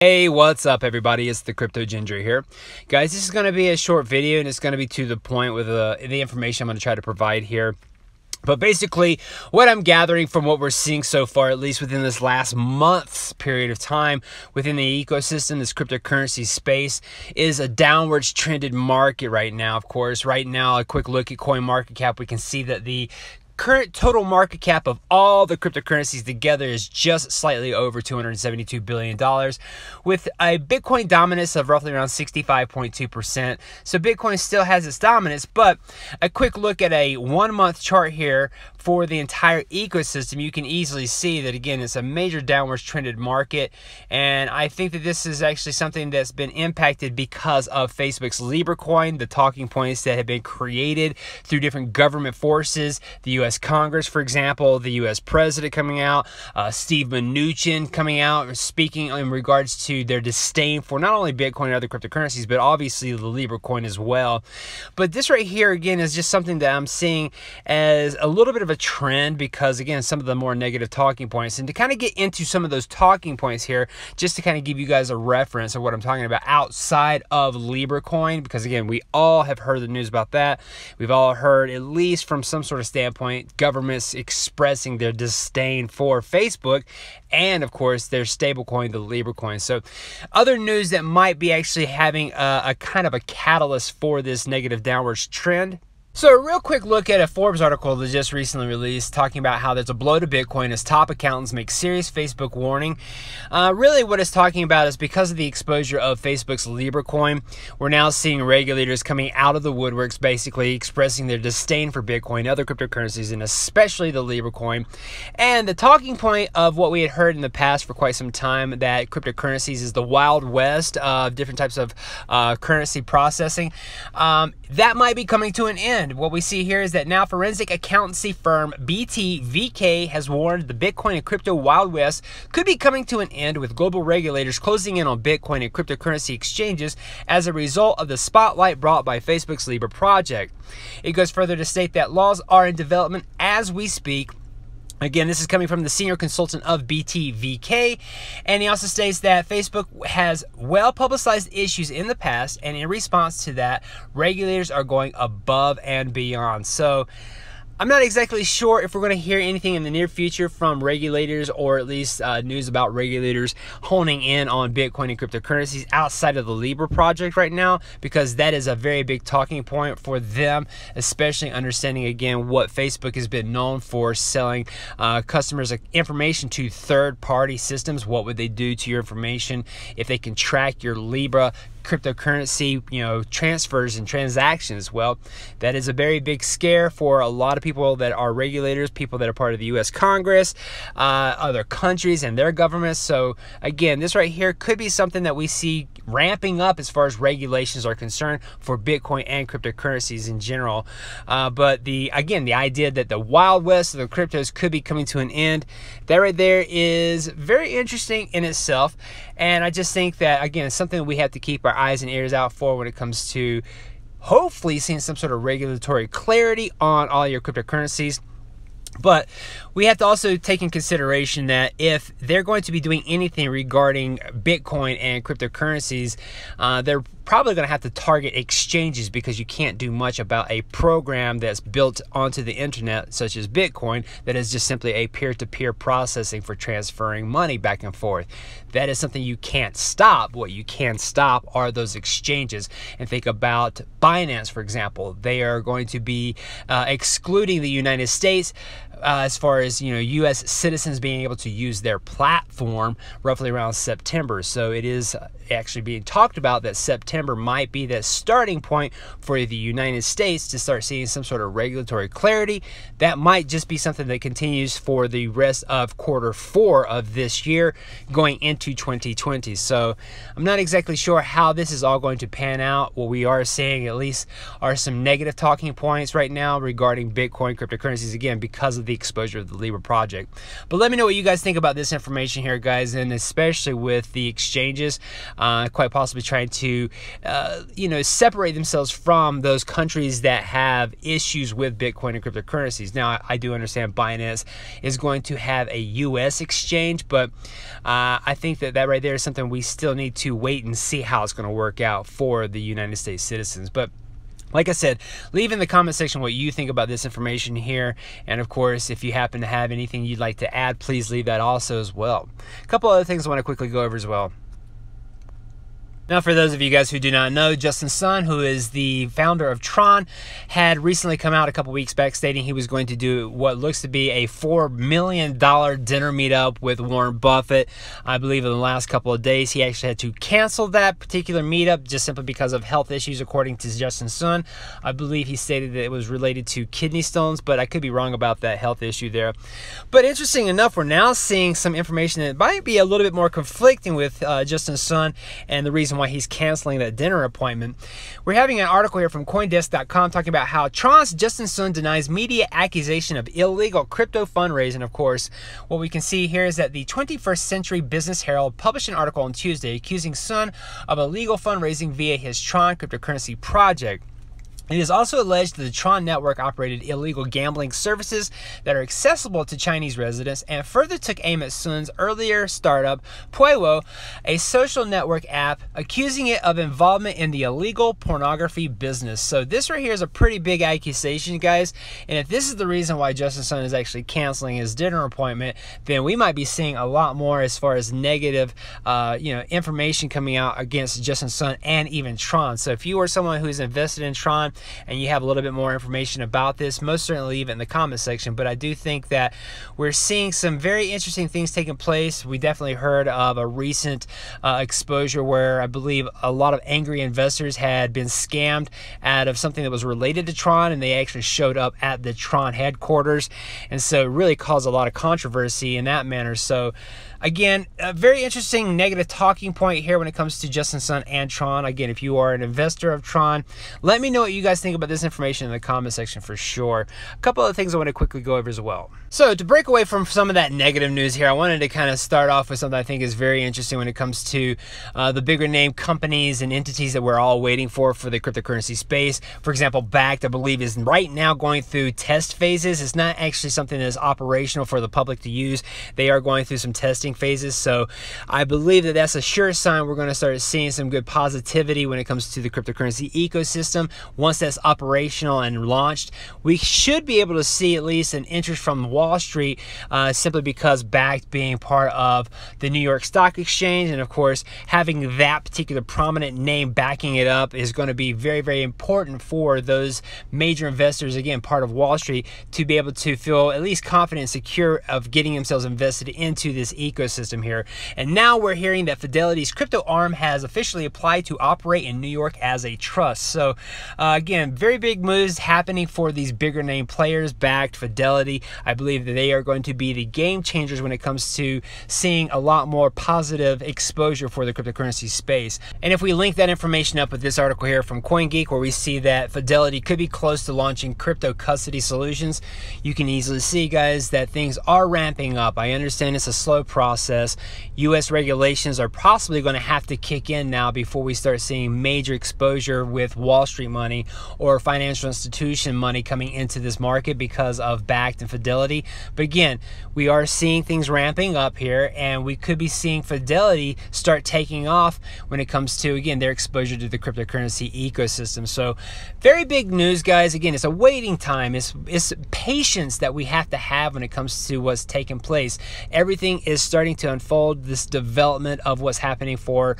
Hey, what's up everybody? It's the Crypto Ginger here. Guys, this is going to be a short video and it's going to be to the point with the information I'm going to try to provide here. But basically, what I'm gathering from what we're seeing so far, at least within this last month's period of time within the ecosystem, this cryptocurrency space, is a downwards trended market right now. Of course, right now, a quick look at CoinMarketCap, we can see that the current total market cap of all the cryptocurrencies together is just slightly over $272 billion, with a Bitcoin dominance of roughly around 65.2%. So Bitcoin still has its dominance, but a quick look at a 1 month chart here for the entire ecosystem, you can easily see that, again, it's a major downwards trended market. And I think that this is actually something that's been impacted because of Facebook's Libra coin, the talking points that have been created through different government forces, the U.S. Congress, for example, the U.S. President coming out, Steve Mnuchin coming out, speaking in regards to their disdain for not only Bitcoin and other cryptocurrencies, but obviously the Libra coin as well. But this right here, again, is just something that I'm seeing as a little bit of a trend because, again, some of the more negative talking points. And to kind of get into some of those talking points here, just to kind of give you guys a reference of what I'm talking about outside of Libra coin, because, again, we all have heard the news about that. We've all heard, at least from some sort of standpoint, governments expressing their disdain for Facebook and, of course, their stablecoin, the Libra coin. So other news that might be actually having a kind of a catalyst for this negative downwards trend. So a real quick look at a Forbes article that just recently released talking about how there's a blow to Bitcoin as top accountants make serious Facebook warning. Really what it's talking about is because of the exposure of Facebook's Libra coin, we're now seeing regulators coming out of the woodworks basically expressing their disdain for Bitcoin, other cryptocurrencies, and especially the Libra coin. And the talking point of what we had heard in the past for quite some time, that cryptocurrencies is the wild west of different types of currency processing, that might be coming to an end. What we see here is that now forensic accountancy firm BTVK has warned the Bitcoin and crypto Wild West could be coming to an end, with global regulators closing in on Bitcoin and cryptocurrency exchanges as a result of the spotlight brought by Facebook's Libra project. It goes further to state that laws are in development as we speak. Again, this is coming from the senior consultant of BTVK, and he also states that Facebook has well-publicized issues in the past, and in response to that, regulators are going above and beyond. So I'm not exactly sure if we're going to hear anything in the near future from regulators, or at least news about regulators honing in on Bitcoin and cryptocurrencies outside of the Libra project right now, because that is a very big talking point for them, especially understanding, again, what Facebook has been known for, selling customers information to third-party systems. What would they do to your information if they can track your Libra cryptocurrency, transfers and transactions? Well, that is a very big scare for a lot of people that are regulators, people that are part of the U.S. Congress, other countries and their governments. So again, this right here could be something that we see ramping up as far as regulations are concerned for Bitcoin and cryptocurrencies in general. But the idea that the Wild West of the cryptos could be coming to an end, that right there is very interesting in itself. And I just think that, again, it's something that we have to keep our eyes and ears out for when it comes to hopefully seeing some sort of regulatory clarity on all your cryptocurrencies. But we have to also take in consideration that if they're going to be doing anything regarding Bitcoin and cryptocurrencies, they're probably going to have to target exchanges, because you can't do much about a program that's built onto the internet, such as Bitcoin, that is just simply a peer-to-peer processing for transferring money back and forth. That is something you can't stop. What you can stop are those exchanges. And think about Binance, for example. They are going to be excluding the United States as far as U.S. citizens being able to use their platform roughly around September. So it is actually being talked about that September might be that starting point for the United States to start seeing some sort of regulatory clarity. That might just be something that continues for the rest of Q4 of this year going into 2020. So I'm not exactly sure how this is all going to pan out. What we are seeing, at least, are some negative talking points right now regarding Bitcoin, cryptocurrencies, again, because of the exposure of the Libra project. But let me know what you guys think about this information here, guys, and especially with the exchanges quite possibly trying to separate themselves from those countries that have issues with Bitcoin and cryptocurrencies. Now, I do understand Binance is going to have a U.S. exchange, but I think that right there is something we still need to wait and see how it's going to work out for the United States citizens. But like I said, leave in the comment section what you think about this information here. And of course, if you happen to have anything you'd like to add, please leave that also as well. A couple other things I want to quickly go over as well. Now, for those of you guys who do not know, Justin Sun, who is the founder of Tron, had recently come out a couple weeks back stating he was going to do what looks to be a $4 million dinner meetup with Warren Buffett. I believe in the last couple of days, he actually had to cancel that particular meetup just simply because of health issues, according to Justin Sun. I believe he stated that it was related to kidney stones, but I could be wrong about that health issue there. But interesting enough, we're now seeing some information that might be a little bit more conflicting with Justin Sun and the reason why he's canceling that dinner appointment. We're having an article here from Coindesk.com talking about how Tron's Justin Sun denies media accusation of illegal crypto fundraising. Of course, what we can see here is that the 21st Century Business Herald published an article on Tuesday accusing Sun of illegal fundraising via his Tron cryptocurrency project. It is also alleged that the Tron network operated illegal gambling services that are accessible to Chinese residents, and further took aim at Sun's earlier startup, Puewo, a social network app, accusing it of involvement in the illegal pornography business. So this right here is a pretty big accusation, guys. And if this is the reason why Justin Sun is actually canceling his dinner appointment, then we might be seeing a lot more as far as negative, information coming out against Justin Sun and even Tron. So if you are someone who is invested in Tron, and you have a little bit more information about this, most certainly leave it in the comment section. But I do think that we're seeing some very interesting things taking place. We definitely heard of a recent exposure where I believe a lot of angry investors had been scammed out of something that was related to Tron, and they actually showed up at the Tron headquarters, and so it really caused a lot of controversy in that manner. So again, a very interesting negative talking point here when it comes to Justin Sun and Tron. Again, if you are an investor of Tron, let me know what you guys think about this information in the comment section for sure. A couple other things I want to quickly go over as well. So to break away from some of that negative news here, I wanted to kind of start off with something I think is very interesting when it comes to the bigger name companies and entities that we're all waiting for the cryptocurrency space. For example, Bakkt, I believe, is right now going through test phases. It's not actually something that is operational for the public to use. They are going through some testing phases. So I believe that that's a sure sign we're going to start seeing some good positivity when it comes to the cryptocurrency ecosystem. Once that's operational and launched, we should be able to see at least an interest from Wall Street, simply because Bakkt being part of the New York Stock Exchange, and of course having that particular prominent name backing it up is going to be very, very important for those major investors, again part of Wall Street, to be able to feel at least confident and secure of getting themselves invested into this ecosystem here. And now we're hearing that Fidelity's crypto arm has officially applied to operate in New York as a trust. So again, very big moves happening for these bigger name players. Bakkt, Fidelity, I believe that they are going to be the game changers when it comes to seeing a lot more positive exposure for the cryptocurrency space. And if we link that information up with this article here from CoinGeek, where we see that Fidelity could be close to launching crypto custody solutions, you can easily see, guys, that things are ramping up. I understand it's a slow process. US regulations are possibly going to have to kick in now before we start seeing major exposure with Wall Street money or financial institution money coming into this market because of Bakkt and Fidelity. But again, we are seeing things ramping up here, and we could be seeing Fidelity start taking off when it comes to, again, their exposure to the cryptocurrency ecosystem. So very big news, guys. Again, it's a waiting time. It's patience that we have to have when it comes to what's taking place. Everything is starting to unfold, this development of what's happening for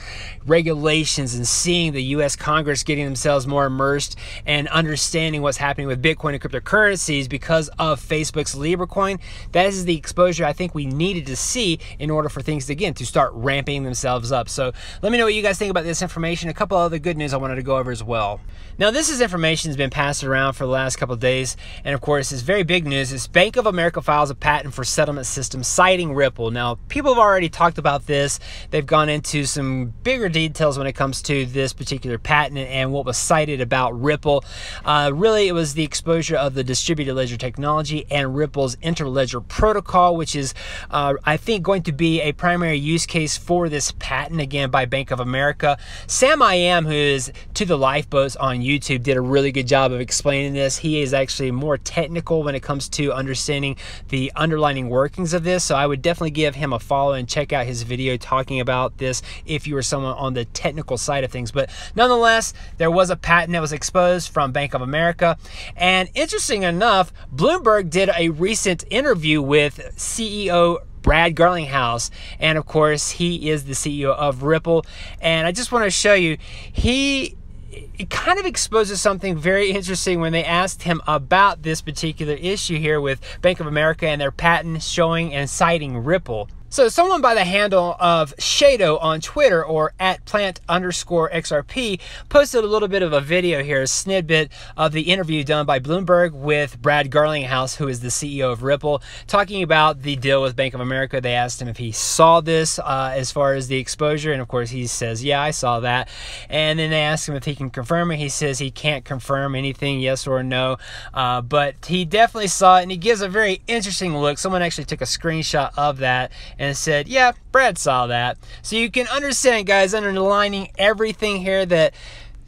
regulations, and seeing the US Congress getting themselves more immersed and understanding what's happening with Bitcoin and cryptocurrencies because of Facebook's Libra coin. That is the exposure I think we needed to see in order for things to, again, to start ramping themselves up. So let me know what you guys think about this information. A couple other good news I wanted to go over as well. Now, this is information that's been passed around for the last couple of days, and of course it's very big news. It's Bank of America files a patent for settlement system citing Ripple. Now, people have already talked about this. They've gone into some bigger details when it comes to this particular patent and what was cited about Ripple. Really, it was the exposure of the distributed ledger technology and Ripple's interledger protocol, which is, I think, going to be a primary use case for this patent, again, by Bank of America. Sam I Am, who is To the Lifeboats on YouTube, did a really good job of explaining this. He is actually more technical when it comes to understanding the underlying workings of this, so I would definitely give him a follow and check out his video talking about this if you were someone on the technical side of things. But nonetheless, there was a patent that was exposed from Bank of America, and interesting enough, Bloomberg did a recent interview with CEO Brad Garlinghouse, and of course he is the CEO of Ripple, and I just want to show you, it kind of exposes something very interesting when they asked him about this particular issue here with Bank of America and their patent showing and citing Ripple. So someone by the handle of Shado on Twitter, or @plant_XRP, posted a little bit of a video here, a snippet of the interview done by Bloomberg with Brad Garlinghouse, who is the CEO of Ripple, talking about the deal with Bank of America. They asked him if he saw this as far as the exposure, and of course he says, yeah, I saw that. And then they asked him if he can confirm it. He says he can't confirm anything, yes or no, but he definitely saw it, and he gives a very interesting look. Someone actually took a screenshot of that and said, yeah, Brad saw that. So you can understand, guys, underlining everything here, that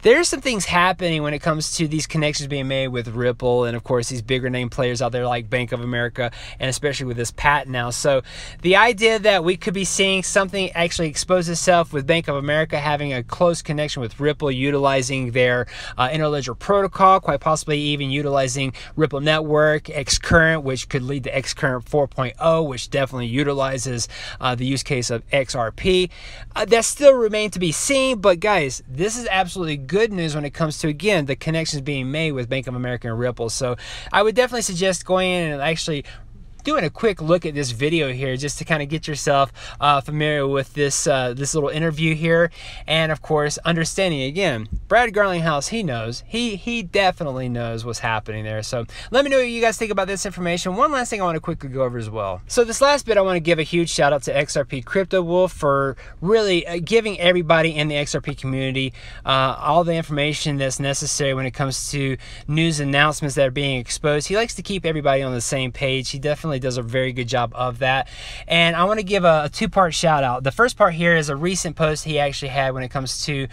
there's some things happening when it comes to these connections being made with Ripple and, of course, these bigger name players out there like Bank of America, and especially with this patent now. So the idea that we could be seeing something actually expose itself with Bank of America having a close connection with Ripple, utilizing their interledger protocol, quite possibly even utilizing Ripple Network, Xcurrent, which could lead to Xcurrent 4.0, which definitely utilizes the use case of XRP. That still remains to be seen, but guys, this is absolutely good news when it comes to, again, the connections being made with Bank of America and Ripple. So I would definitely suggest going in and actually doing a quick look at this video here, just to kind of get yourself familiar with this this little interview here, and of course understanding, again, Brad Garlinghouse, he knows, he definitely knows what's happening there. So let me know what you guys think about this information. One last thing I want to quickly go over as well. So this last bit, I want to give a huge shout out to XRP Crypto Wolf for really giving everybody in the XRP community all the information that's necessary when it comes to news announcements that are being exposed. He likes to keep everybody on the same page. He definitely does a very good job of that, and I want to give a two-part shout out. The first part here is a recent post he actually had when it comes to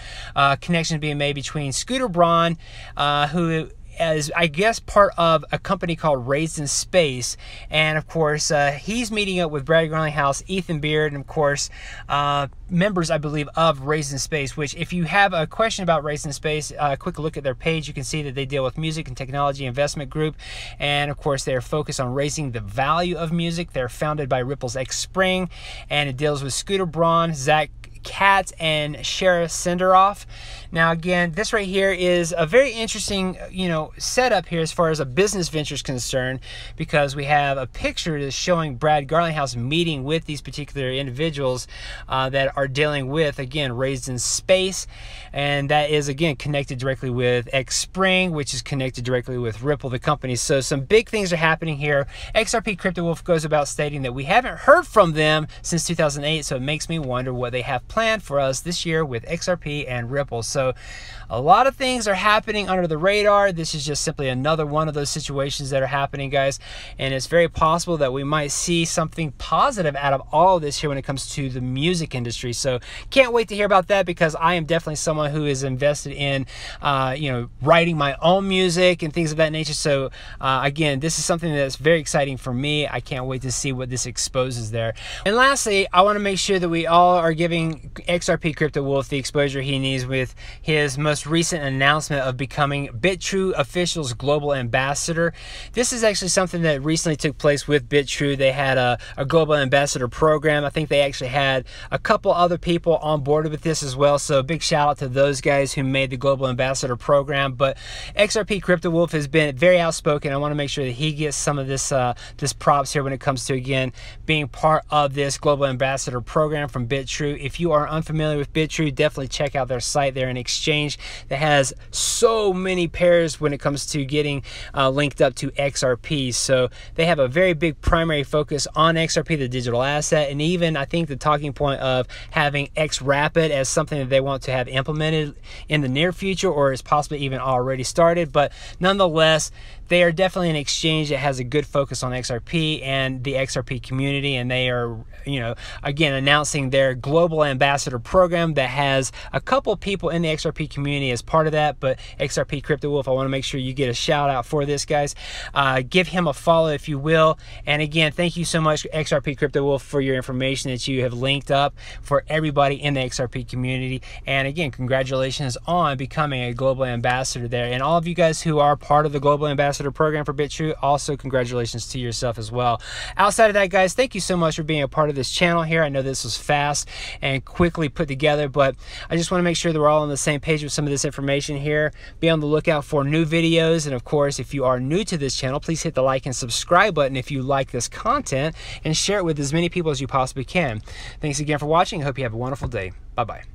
connections being made between Scooter Braun, who is, I guess, part of a company called Raised in Space, and of course he's meeting up with Brad Garlinghouse, Ethan Beard, and of course members, I believe, of Raised in Space, which, if you have a question about Raised in Space, a quick look at their page, you can see that they deal with music and technology investment group, and of course they're focused on raising the value of music. They're founded by Ripple's X Spring, and it deals with Scooter Braun, Zach Katz, and Shara Senderoff. Now, again, this right here is a very interesting, setup here as far as a business venture is concerned, because we have a picture that's showing Brad Garlinghouse meeting with these particular individuals that are dealing with, again, Raised in Space, and that is, again, connected directly with X Spring, which is connected directly with Ripple, the company. So some big things are happening here. XRP Crypto Wolf goes about stating that we haven't heard from them since 2008, so it makes me wonder what they have planned for us this year with XRP and Ripple. So a lot of things are happening under the radar. This is just simply another one of those situations that are happening, guys, and it's very possible that we might see something positive out of all of this here when it comes to the music industry. So can't wait to hear about that, because I am definitely someone who is invested in writing my own music and things of that nature. So again, this is something that's very exciting for me. I can't wait to see what this exposes there. And lastly, I want to make sure that we all are giving XRP Crypto Wolf the exposure he needs with his most recent announcement of becoming BitTrue Official's global ambassador. This is actually something that recently took place with BitTrue. They had a global ambassador program. I think they actually had a couple other people on board with this as well, so big shout out to those guys who made the global ambassador program. But XRP Crypto Wolf has been very outspoken. I want to make sure that he gets some of this this props here when it comes to, again, being part of this global ambassador program from BitTrue. If you are unfamiliar with Bitrue, definitely check out their site. They're an exchange that has so many pairs when it comes to getting linked up to XRP. So they have a very big primary focus on XRP, the digital asset, and even I think the talking point of having XRapid as something that they want to have implemented in the near future, or is possibly even already started. But nonetheless, they are definitely an exchange that has a good focus on XRP and the XRP community, and they are, you know, again, announcing their global ambassador program that has a couple people in the XRP community as part of that. But XRP Crypto Wolf, I want to make sure you get a shout out for this, guys. Give him a follow if you will. And again, thank you so much, XRP Crypto Wolf, for your information that you have linked up for everybody in the XRP community. And again, congratulations on becoming a global ambassador there. And all of you guys who are part of the global ambassador program for Bitrue, also congratulations to yourself as well. Outside of that, guys, thank you so much for being a part of this channel here. I know this was fast and quickly put together, but I just want to make sure that we're all on the same page with some of this information here. Be on the lookout for new videos, and of course, if you are new to this channel, please hit the like and subscribe button if you like this content, and share it with as many people as you possibly can. Thanks again for watching. I hope you have a wonderful day. Bye-bye.